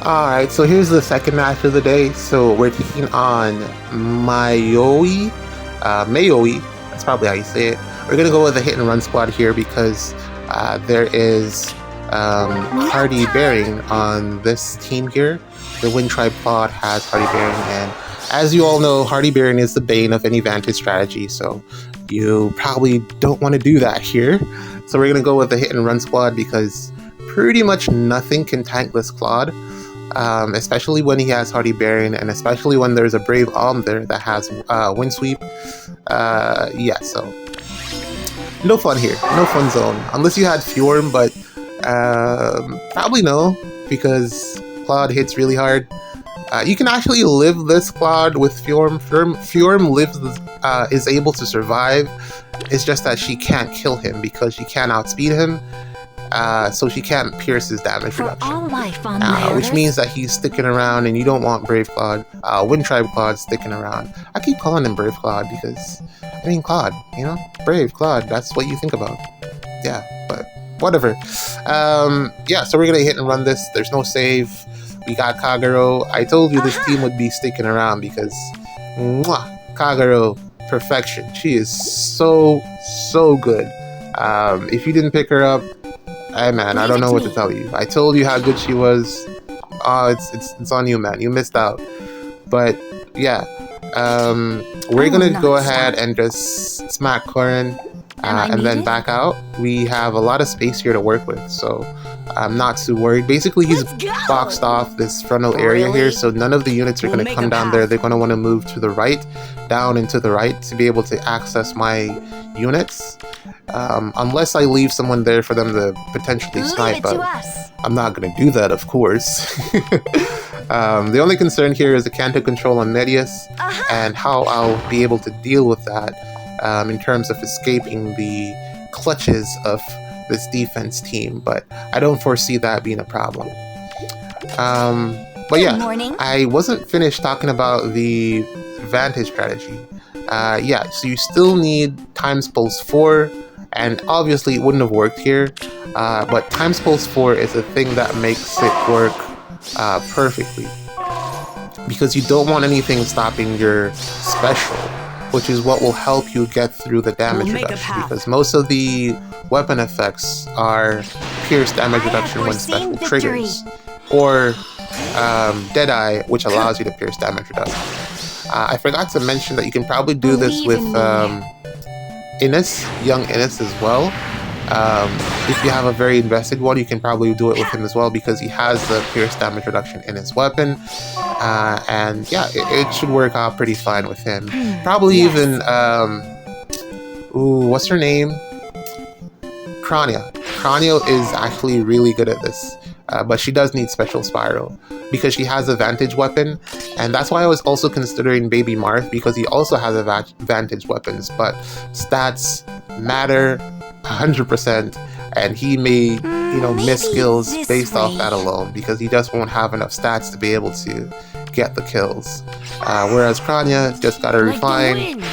Alright, so here's the second match of the day. So we're taking on Mayoi. That's probably how you say it. We're gonna go with a hit and run squad here because there is Hardy Bearing on this team here. The Wind Tribe Pod has Hardy Bearing, and as you all know, Hardy Bearing is the bane of any Vantage strategy, so you probably don't want to do that here. So we're gonna go with the hit and run squad because pretty much nothing can tank this Claude. Especially when he has Hardy Bearing, and especially when there's a Brave Alm there that has Wind Sweep. Yeah, so no fun here, no fun zone. Unless you had Fjorm, but probably no, because Claude hits really hard. You can actually live this Claude with Fjorm. Fjorm lives, is able to survive. It's just that she can't kill him because she can't outspeed him. So she can't pierce his damage reduction, which means that he's sticking around, and you don't want Brave Claude, Wind Tribe Claude sticking around. I keep calling him Brave Claude because, I mean, Claude, you know, Brave Claude, that's what you think about. Yeah, but whatever. Yeah, so we're gonna hit and run this. There's no save. We got Kagero. I told you this team would be sticking around because, Kagero, perfection. She is so good. If you didn't pick her up, hey man, I don't know what to tell you. I told you how good she was. Oh, it's on you, man. You missed out. But yeah, we're gonna go ahead and just smack Corin and then back out. We have a lot of space here to work with, so I'm not too worried. Basically, he's boxed off this frontal area here, so none of the units are gonna come down there. They're gonna want to move to the right, down and to the right, to be able to access my units. Unless I leave someone there for them to potentially snipe, but I'm not going to do that, of course. The only concern here is the Canto control on Medius and how I'll be able to deal with that in terms of escaping the clutches of this defense team, but I don't foresee that being a problem. But yeah, I wasn't finished talking about the Vantage strategy. Yeah, so you still need Times Pulse 4, and obviously it wouldn't have worked here, but Times Pulse 4 is a thing that makes it work perfectly, because you don't want anything stopping your special, which is what will help you get through the damage reduction, because most of the weapon effects are pierce damage reduction when special triggers, or Deadeye, which allows you to pierce damage reduction. I forgot to mention that you can probably do this with young Innis as well. If you have a very invested one, you can probably do it with him as well, because he has the pierce damage reduction in his weapon. And yeah, it should work out pretty fine with him. Probably even, what's her name? Crania. Crania is actually really good at this. But she does need Special Spiral because she has a Vantage weapon, and that's why I was also considering Baby Marth, because he also has a Vantage weapons, but stats matter 100%, and he may, miss kills based off that alone, because he just won't have enough stats to be able to get the kills. Whereas Crania just got a refine,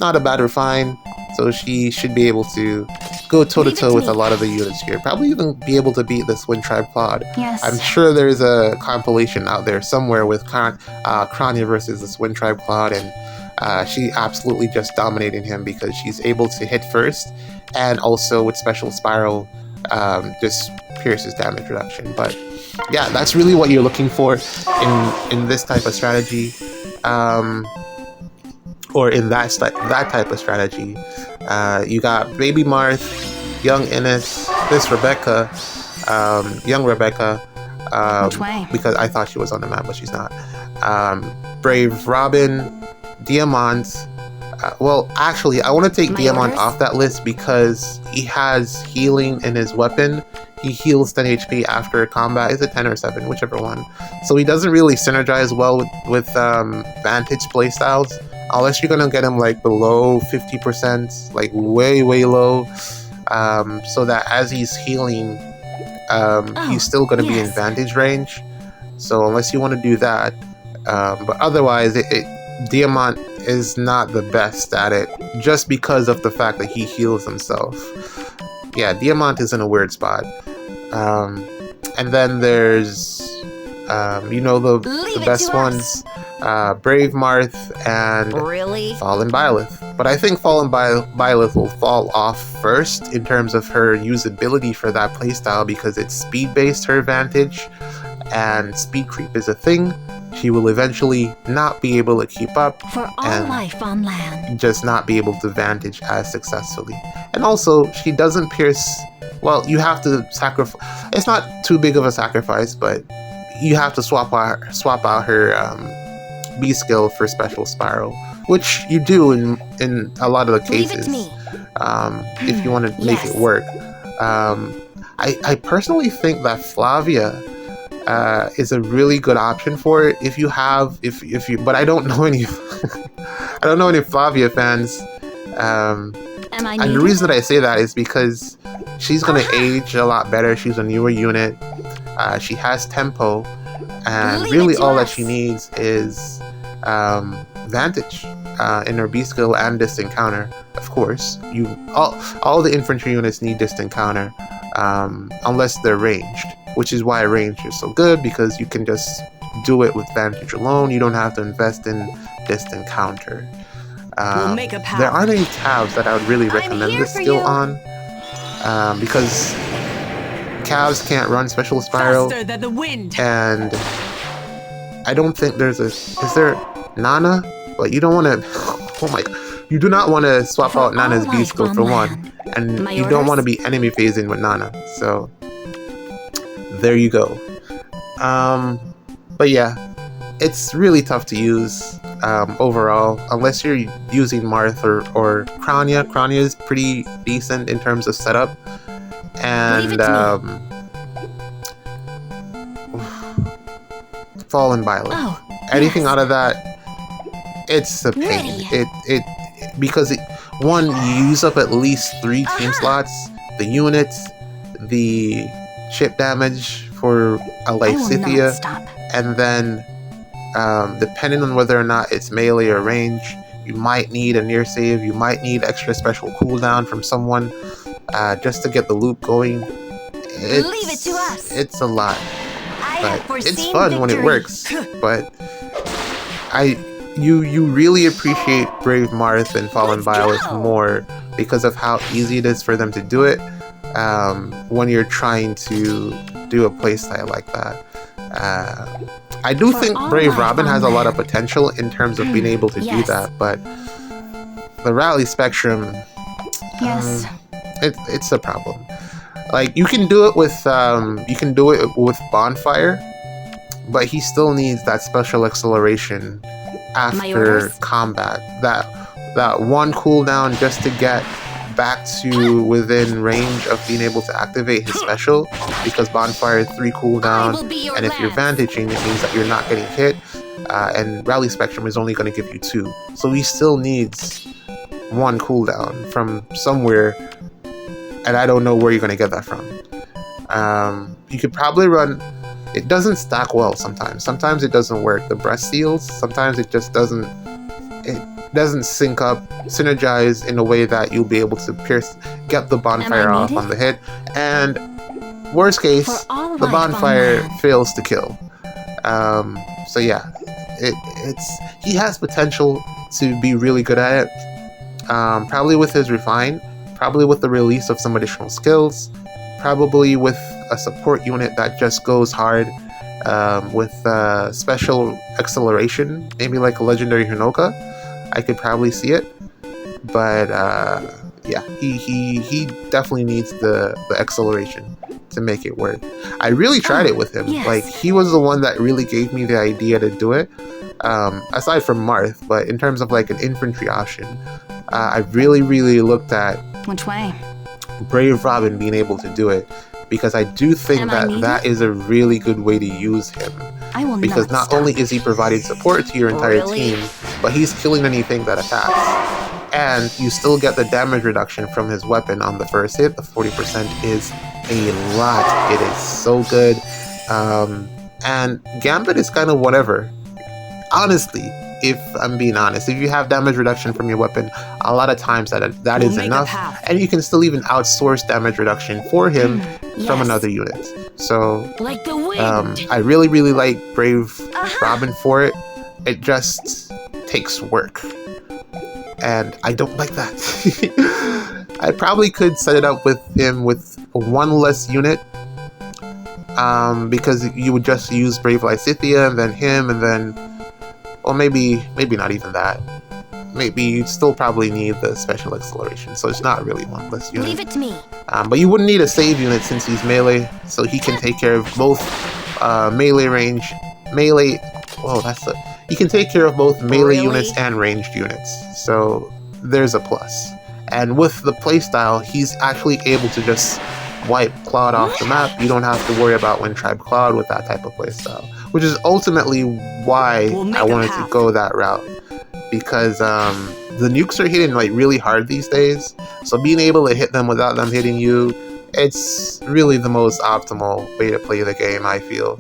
not a bad refine, so she should be able to go toe-to-toe with a lot of the units here. Probably even be able to beat this Wind Tribe Claude. Yes. I'm sure there's a compilation out there somewhere with Crania versus this Wind Tribe Claude, and she absolutely just dominating him because she's able to hit first, and also with Special Spiral, just pierces damage reduction. But yeah, that's really what you're looking for in this type of strategy. Or in that type of strategy. You got Baby Marth, Young Innis, this Rebecca, Young Rebecca, because I thought she was on the map, but she's not. Brave Robin, Diamant. Well, actually, I want to take Diamant off that list because he has healing in his weapon. He heals 10 HP after combat. Is it 10 or 7? Whichever one. So he doesn't really synergize well with Vantage playstyles, unless you're gonna get him like below 50%, like way low, so that as he's healing, he's still gonna be in Vantage range. So unless you want to do that, but otherwise, Diamant is not the best at it, just because of the fact that he heals himself. Yeah, Diamant is in a weird spot. And then there's You know the best ones, Brave Marth and Fallen Byleth. But I think Fallen Byleth will fall off first in terms of her usability for that playstyle because it's speed-based, her advantage, and speed creep is a thing. She will eventually not be able to keep up and life on land. just not be able to vantage as successfully. And also, she doesn't pierce. Well, you have to sacrifice. It's not too big of a sacrifice, but you have to swap out her B skill for Special Spiral, which you do in a lot of the cases. If you want to make it work. I personally think that Flavia is a really good option for it if you, but I don't know any I don't know any Flavia fans. And the reason that I say that is because she's gonna age a lot better. She's a newer unit. She has tempo, and really all that she needs is vantage in her B skill and distant counter. Of course, all the infantry units need distant counter, unless they're ranged, which is why range is so good, because you can just do it with vantage alone. You don't have to invest in distant counter. There aren't any calves that I would really recommend this skill on, because calves can't run Special Spiral, and I don't think is there Nana? But you don't want to, oh my god, you do not want to swap out Nana's B skill for one, and you don't want to be enemy phasing with Nana, so there you go. But yeah, it's really tough to use overall, unless you're using Marth or Krania. Krania is pretty decent in terms of setup, and Fallen Byleth. Anything out of that, it's a pain. Because one, you use up at least 3 team slots, the units, the chip damage for a Lysithia, and then depending on whether or not it's melee or range, you might need a near save, you might need extra special cooldown from someone just to get the loop going. It's a lot, but it's fun when it works. But you really appreciate Brave Marth and Fallen Byleth more because of how easy it is for them to do it when you're trying to do a playstyle like that. I do think Brave Robin has a lot of potential in terms of being able to do that, but the rally spectrum, it's a problem. Like, you can do it with Bonfire, but he still needs that special acceleration after combat, that one cooldown just to get back to within range of being able to activate his special, because Bonfire is 3 cooldown, and if you're vantaging, it means that you're not getting hit, and Rally Spectrum is only going to give you 2, so he still needs 1 cooldown from somewhere, and I don't know where you're going to get that from. You could probably run. It doesn't stack well sometimes. Sometimes it doesn't work. The breast seals, sometimes it just doesn't. It doesn't sync up, synergize in a way that you'll be able to get the bonfire off on the hit. And worst case, the bonfire fails to kill. So yeah, he has potential to be really good at it. Probably with his refine, probably with the release of some additional skills, probably with a support unit that just goes hard, with special acceleration, maybe like a legendary Hinoka. I could probably see it, but yeah, he definitely needs the acceleration to make it work. I really tried it with him. Like, he was the one that really gave me the idea to do it, aside from Marth. But in terms of like an infantry option, I really looked at which way Brave Robin being able to do it, because I do think that is a really good way to use him. Because not only is he providing support to your entire team, but he's killing anything that attacks. And you still get the damage reduction from his weapon on the first hit. The 40% is a lot. It is so good. And Gambit is kind of whatever. Honestly, if I'm being honest, if you have damage reduction from your weapon, a lot of times that is enough. And you can still even outsource damage reduction for him from another unit. So Like the wind. I really, really like Brave Robin for it. It just takes work. And I don't like that. I probably could set it up with him with one less unit. Because you would just use Brave Lysithea and then him and then... Well, maybe not even that. Maybe you'd still probably need the special acceleration, so it's not really one less unit. Leave it to me. But you wouldn't need a save unit since he's melee, so he can take care of both melee range, melee. Whoa, he can take care of both melee units and ranged units. So there's a plus. And with the playstyle, he's actually able to just wipe Cloud off the map. You don't have to worry about Wind Tribe Cloud with that type of playstyle, which is ultimately why I wanted to go that route. Because the nukes are hitting like really hard these days, so being able to hit them without them hitting you, it's really the most optimal way to play the game, I feel.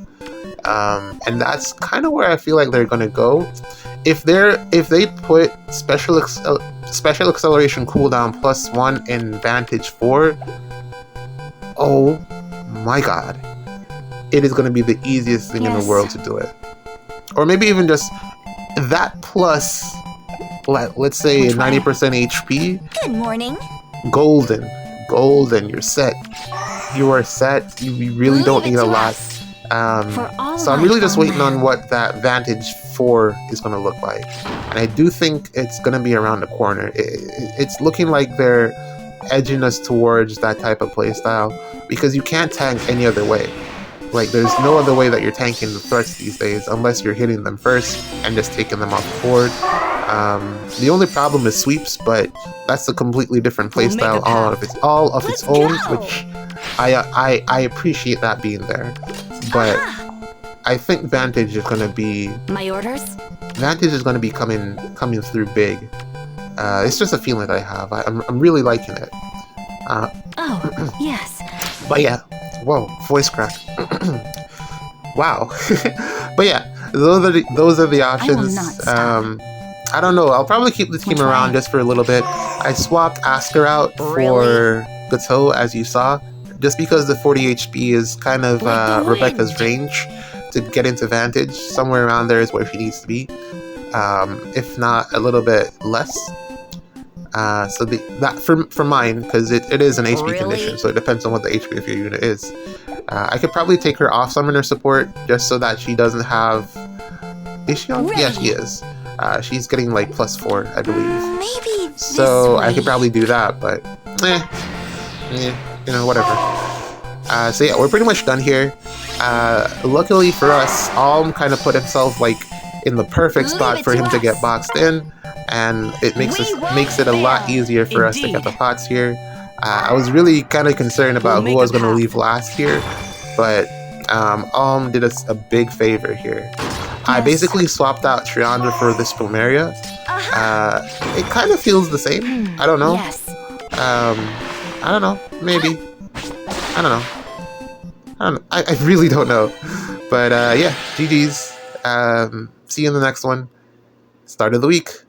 And that's kind of where I feel like they're gonna go. If they put special acceleration cooldown +1 in Vantage 4, oh my god, it is gonna be the easiest thing in the world to do it. Or maybe even just that plus, let's say 90% HP. Good morning. Golden, you're set. You are set. You really don't need a lot. So I'm really just waiting on what that Vantage 4 is going to look like. And I do think it's going to be around the corner. It's looking like they're edging us towards that type of playstyle, because you can't tank any other way. Like, there's no other way that you're tanking the threats these days unless you're hitting them first and just taking them off the board. The only problem is sweeps, but that's a completely different playstyle all of its own, which I appreciate that being there. But I think Vantage is gonna be Vantage is gonna be coming through big. It's just a feeling that I have. I'm really liking it. Oh yes. But yeah. Whoa, voice crack. Wow. But yeah, those are the options. I don't know, I'll probably keep the team around just for a little bit. I swapped Asker out for Gateau, as you saw, just because the 40 HP is kind of Rebecca's range to get into Vantage. Somewhere around there is where she needs to be, if not a little bit less. So that for mine, because it is an HP condition, so it depends on what the HP of your unit is. I could probably take her off summoner support just so that she doesn't have... Is she on? Yeah, she is. She's getting like +4, I believe. Maybe so I could probably do that, but you know, whatever. So yeah, we're pretty much done here. Luckily for us, Alm kind of put himself like in the perfect spot for him to get boxed in, and it makes it a lot easier for us to get the pots here. I was really kind of concerned about who I was going to leave last here, but Alm did us a big favor here. I basically swapped out Triandra for this Plumeria. It kind of feels the same. I don't know. I don't know. Maybe. I don't know. I really don't know. But yeah, GG's. See you in the next one. Start of the week.